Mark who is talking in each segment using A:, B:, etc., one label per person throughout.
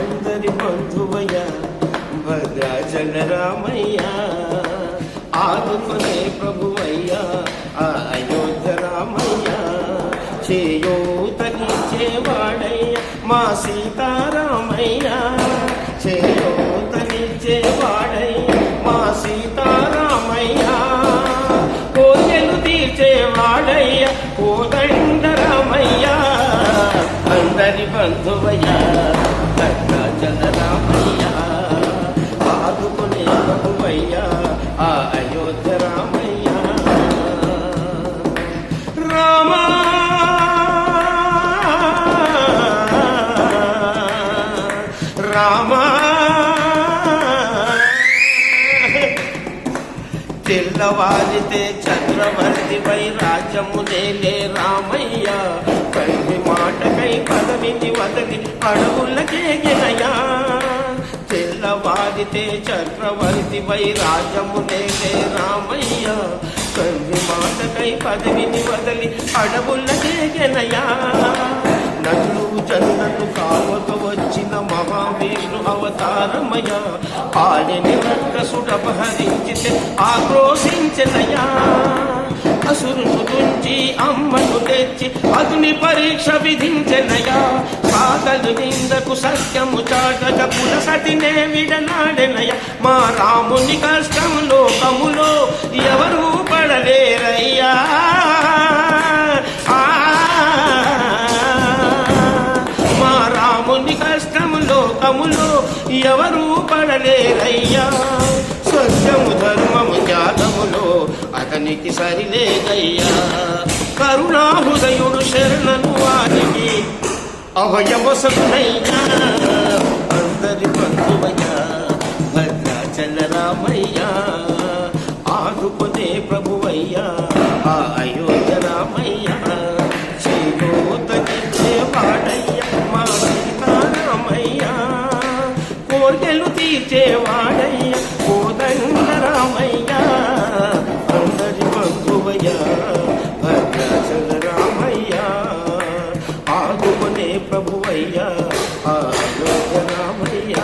A: అందరి బంధువయ్య భద్రాచల రామయ్య, ఆదుకునే ప్రభువయ్య అయోధ్య రామయ్య, చేయూతనిచ్చేవాడయ్య మా సీతారామయ్య, చేయూతనిచ్చేవాడయ్య మా సీతారామయ్య, కోర్కెలు తీర్చేవాడయ్య కోదండ రామయ్య, అందరి బంధువయ్య భద్రాచల రామయ్య, ఆదుకునే ప్రభువయ్య అయోధ్య రామయ్య. రామ రామ తెల్లవారితే చక్రవర్తిపై రాజ్యము నేలే రామయ్య, తండ్రి మాటకై పదవిని వదలి అడవులకే గెలయా, తెల్లవారితే చక్రవర్తిపై రాజ్యము నేలే రామయ్య, తండ్రి మాటకై పదవిని వదలి అడవులకే గెలయా, నన్ను చంద్రుడు కావక వచ్చిన మహావీరు అవతారమయ, పాలిని రక్కసుడపహరించితే ఆక్రోశించనయా, అసురును గుంచి అమ్మను తెచ్చి అగ్ని పరీక్ష విధించెనయా, సాగలు నిందకు సత్యము చాటక పులసతినే విడనాడెనయ, మా రాముని కష్టం లోకములో ఎవరూ పడలేరయ్యా, మా రాముని కష్టం లోకములో ఎవరూ పడలేరయ్యా, సత్యము ధర్మము త్యాగములో అతనికి సరిలేదయ్యా, కరుణాహృదయుడు శరణను వారికి అభయవసనయ్యా, అందరి బంధువయ్య భద్రాచల రామయ్య, ఆదుకునే ప్రభువయ్య అయోధ్య రామయ్య, చేయూతనిచ్చేవాడయ్య మా సీతారామయ్య, కోర్కెలు తీర్చేవాడయ్య కోదండ రామయ్య, అందరి బంధువయ్య భద్రాచల రామయ్య, ఆదుకునే ప్రభువయ్య అయోధ్య రామయ్య.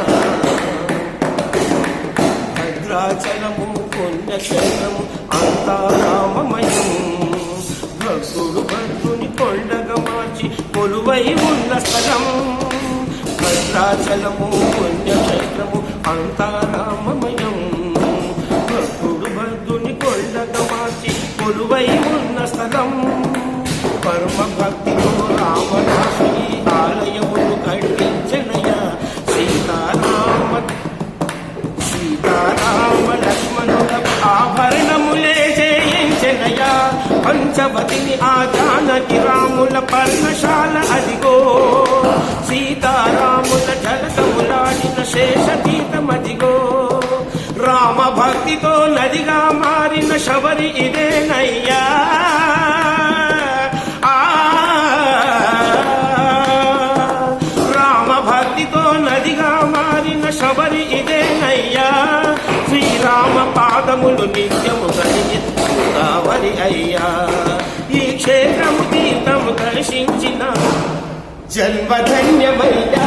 A: భద్రాచలము పుణ్యక్షేత్రము అంతా రామమయం, భక్తుడు భక్తుని కొండగా మార్చి కొలువై ఉన్న స్థలం, భద్రాచలము పుణ్యక్షేత్రము అంతా రామమయం, భక్తుడు భక్తుని కొండగా మార్చి కొలువై ఉన్న స్థలం, పరమ భక్తితో రామదాసు ఈ ఆలయమును కట్టించెనయ, సీతారామ లక్ష్మణుల ఆభరణములే చేయించెనయ, పంచవతిని ఆ జానకి రాముల పర్ణశాల అదిగో, సీతారాముల జలకములాడిన శేషతీతమదిగో, రామ భక్తితో నదిగా మారిన శబరి ఇదేనయ్యా, రామ భక్తితో నదిగా మారిన శబరి ఇదేనయ్యా, శ్రీరామ పాదములు నిత్యము కలిగి గోదావరి అయ్యా, ఈ క్షేత్రము తీర్థము దర్శించిన జన్మధన్యమయ్యా.